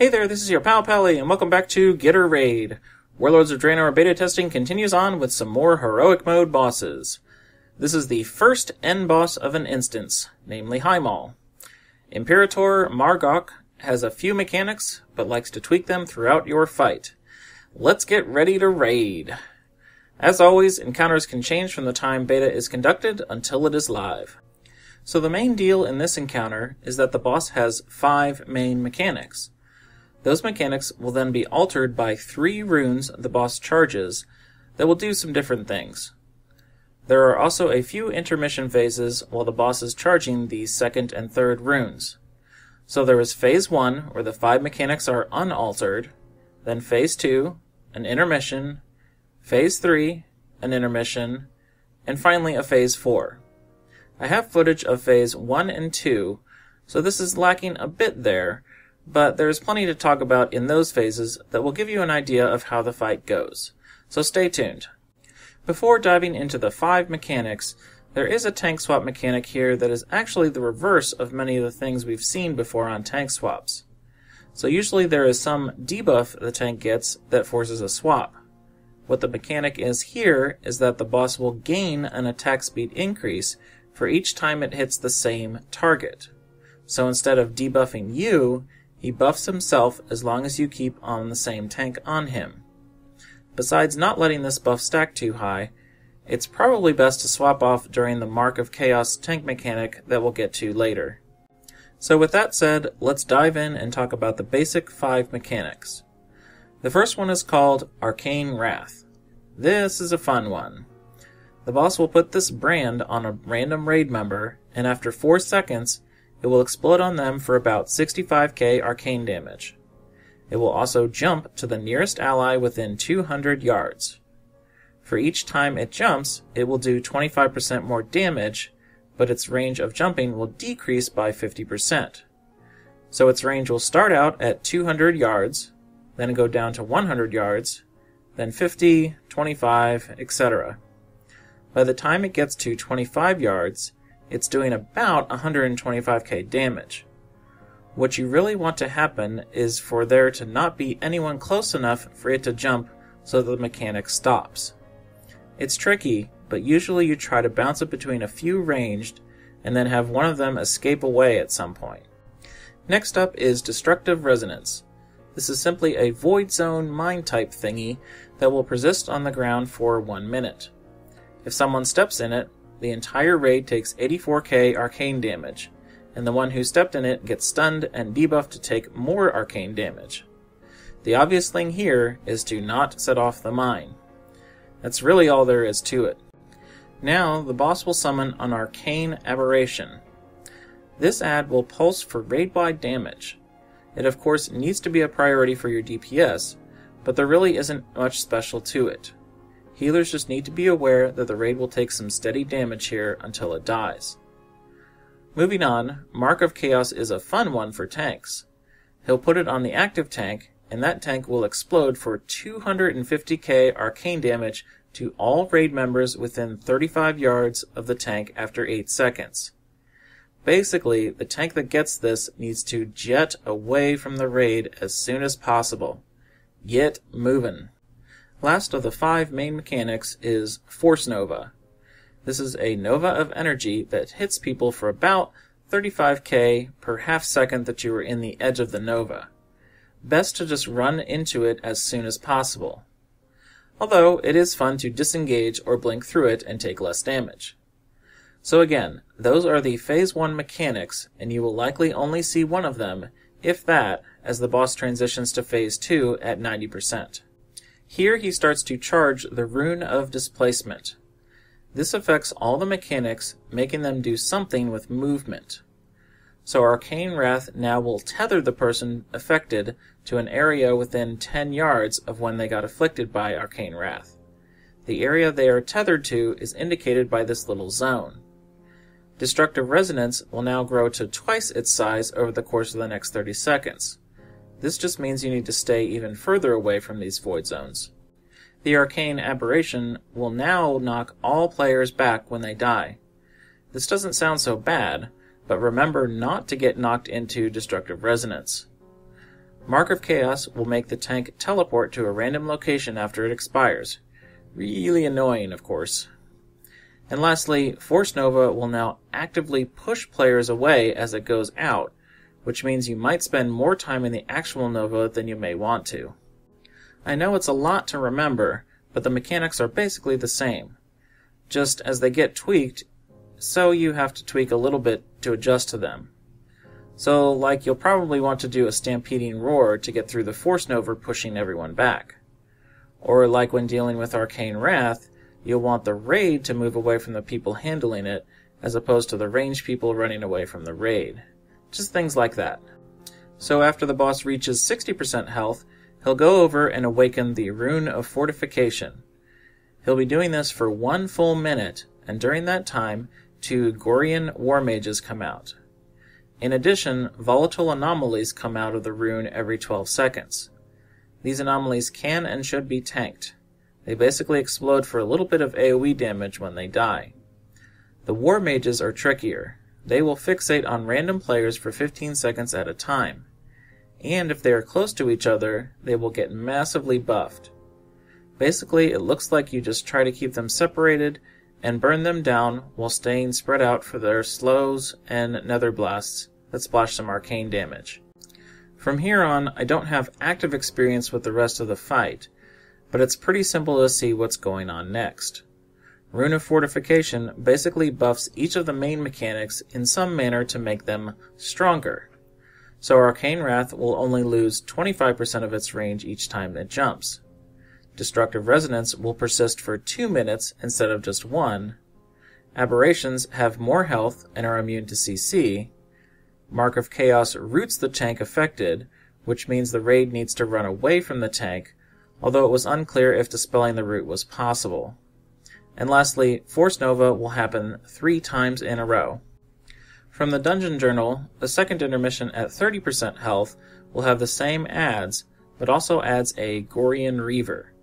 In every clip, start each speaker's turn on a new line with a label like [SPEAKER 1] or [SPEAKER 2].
[SPEAKER 1] Hey there, this is your pal Pally, and welcome back to Git Er Raid. Warlords of Draenor beta testing continues on with some more heroic mode bosses. This is the first end boss of an instance, namely Highmaul. Imperator Margok has a few mechanics, but likes to tweak them throughout your fight. Let's get ready to raid. As always, encounters can change from the time beta is conducted until it is live. So the main deal in this encounter is that the boss has 5 main mechanics. Those mechanics will then be altered by 3 runes the boss charges that will do some different things. There are also a few intermission phases while the boss is charging the 2nd and 3rd runes. So there is Phase 1, where the 5 mechanics are unaltered, then Phase 2, an intermission, Phase 3, an intermission, and finally a Phase 4. I have footage of Phase 1 and 2, so this is lacking a bit there, but there is plenty to talk about in those phases that will give you an idea of how the fight goes. So stay tuned. Before diving into the 5 mechanics, there is a tank swap mechanic here that is actually the reverse of many of the things we've seen before on tank swaps. So usually there is some debuff the tank gets that forces a swap. What the mechanic is here is that the boss will gain an attack speed increase for each time it hits the same target. So instead of debuffing you, he buffs himself as long as you keep on the same tank on him. Besides not letting this buff stack too high, it's probably best to swap off during the Mark of Chaos tank mechanic that we'll get to later. So with that said, let's dive in and talk about the basic 5 mechanics. The first one is called Arcane Wrath. This is a fun one. The boss will put this brand on a random raid member, and after 4 seconds, it will explode on them for about 65k arcane damage. It will also jump to the nearest ally within 200 yards. For each time it jumps, it will do 25% more damage, but its range of jumping will decrease by 50%. So its range will start out at 200 yards, then go down to 100 yards, then 50, 25, etc. By the time it gets to 25 yards, it's doing about 125k damage. What you really want to happen is for there to not be anyone close enough for it to jump so the mechanic stops. It's tricky, but usually you try to bounce it between a few ranged and then have one of them escape away at some point. Next up is Destructive Resonance. This is simply a void zone mine type thingy that will persist on the ground for 1 minute. If someone steps in it, the entire raid takes 84k arcane damage, and the one who stepped in it gets stunned and debuffed to take more arcane damage. The obvious thing here is to not set off the mine. That's really all there is to it. Now, the boss will summon an Arcane Aberration. This ad will pulse for raid-wide damage. It of course needs to be a priority for your DPS, but there really isn't much special to it. Healers just need to be aware that the raid will take some steady damage here until it dies. Moving on, Mark of Chaos is a fun one for tanks. He'll put it on the active tank, and that tank will explode for 250k arcane damage to all raid members within 35 yards of the tank after 8 seconds. Basically, the tank that gets this needs to jet away from the raid as soon as possible. Get moving. Last of the 5 main mechanics is Force Nova. This is a nova of energy that hits people for about 35k per half second that you are in the edge of the nova. Best to just run into it as soon as possible. Although it is fun to disengage or blink through it and take less damage. So again, those are the Phase 1 mechanics, and you will likely only see one of them, if that, as the boss transitions to Phase 2 at 90%. Here he starts to charge the Rune of Displacement. This affects all the mechanics, making them do something with movement. So Arcane Wrath now will tether the person affected to an area within 10 yards of when they got afflicted by Arcane Wrath. The area they are tethered to is indicated by this little zone. Destructive Resonance will now grow to twice its size over the course of the next 30 seconds. This just means you need to stay even further away from these void zones. The Arcane Aberration will now knock all players back when they die. This doesn't sound so bad, but remember not to get knocked into Destructive Resonance. Mark of Chaos will make the tank teleport to a random location after it expires. Really annoying, of course. And lastly, Force Nova will now actively push players away as it goes out, which means you might spend more time in the actual Nova than you may want to. I know it's a lot to remember, but the mechanics are basically the same. Just as they get tweaked, so you have to tweak a little bit to adjust to them. So, like, you'll probably want to do a stampeding roar to get through the Force Nova pushing everyone back. Or like when dealing with Arcane Wrath, you'll want the raid to move away from the people handling it, as opposed to the ranged people running away from the raid. Just things like that. So after the boss reaches 60% health, he'll go over and awaken the Rune of Fortification. He'll be doing this for 1 full minute, and during that time, 2 Gorian War Mages come out. In addition, volatile anomalies come out of the rune every 12 seconds. These anomalies can and should be tanked. They basically explode for a little bit of AoE damage when they die. The War Mages are trickier. They will fixate on random players for 15 seconds at a time. And if they are close to each other, they will get massively buffed. Basically, it looks like you just try to keep them separated and burn them down while staying spread out for their slows and nether blasts that splash some arcane damage. From here on, I don't have active experience with the rest of the fight, but it's pretty simple to see what's going on next. Rune of Fortification basically buffs each of the main mechanics in some manner to make them stronger. So Arcane Wrath will only lose 25% of its range each time it jumps. Destructive Resonance will persist for 2 minutes instead of just 1. Aberrations have more health and are immune to CC. Mark of Chaos roots the tank affected, which means the raid needs to run away from the tank, although it was unclear if dispelling the root was possible. And lastly, Force Nova will happen 3 times in a row. From the Dungeon Journal, the second intermission at 30% health will have the same adds, but also adds a Gorian Reaver.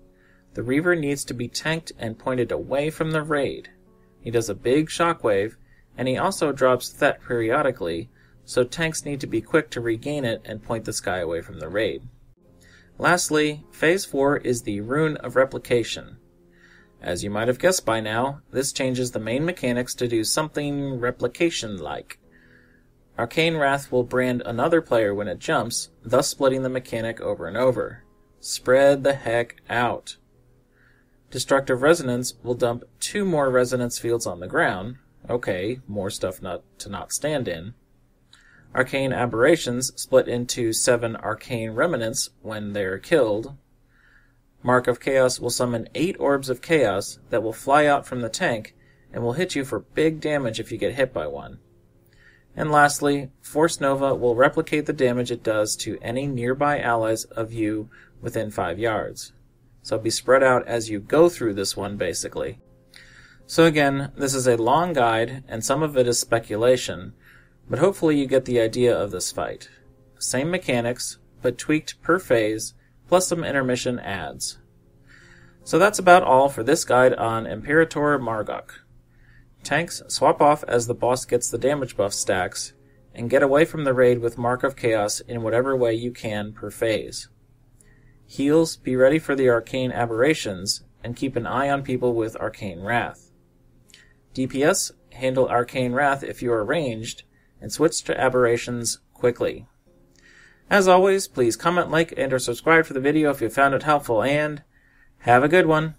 [SPEAKER 1] The Reaver needs to be tanked and pointed away from the raid. He does a big shockwave, and he also drops Thet periodically, so tanks need to be quick to regain it and point this guy away from the raid. Lastly, Phase 4 is the Rune of Replication. As you might have guessed by now, this changes the main mechanics to do something replication-like. Arcane Wrath will brand another player when it jumps, thus splitting the mechanic over and over. Spread the heck out. Destructive Resonance will dump 2 more resonance fields on the ground. Okay, more stuff to not stand in. Arcane Aberrations split into 7 Arcane Remnants when they are killed. Mark of Chaos will summon 8 Orbs of Chaos that will fly out from the tank and will hit you for big damage if you get hit by one. And lastly, Force Nova will replicate the damage it does to any nearby allies of you within 5 yards. So be spread out as you go through this one, basically. So again, this is a long guide, and some of it is speculation, but hopefully you get the idea of this fight. Same mechanics, but tweaked per phase, plus some intermission adds. So that's about all for this guide on Imperator Margok. Tanks swap off as the boss gets the damage buff stacks, and get away from the raid with Mark of Chaos in whatever way you can per phase. Heals, be ready for the Arcane Aberrations, and keep an eye on people with Arcane Wrath. DPS, handle Arcane Wrath if you are ranged, and switch to Aberrations quickly. As always, please comment, like, and or subscribe for the video if you found it helpful, and have a good one!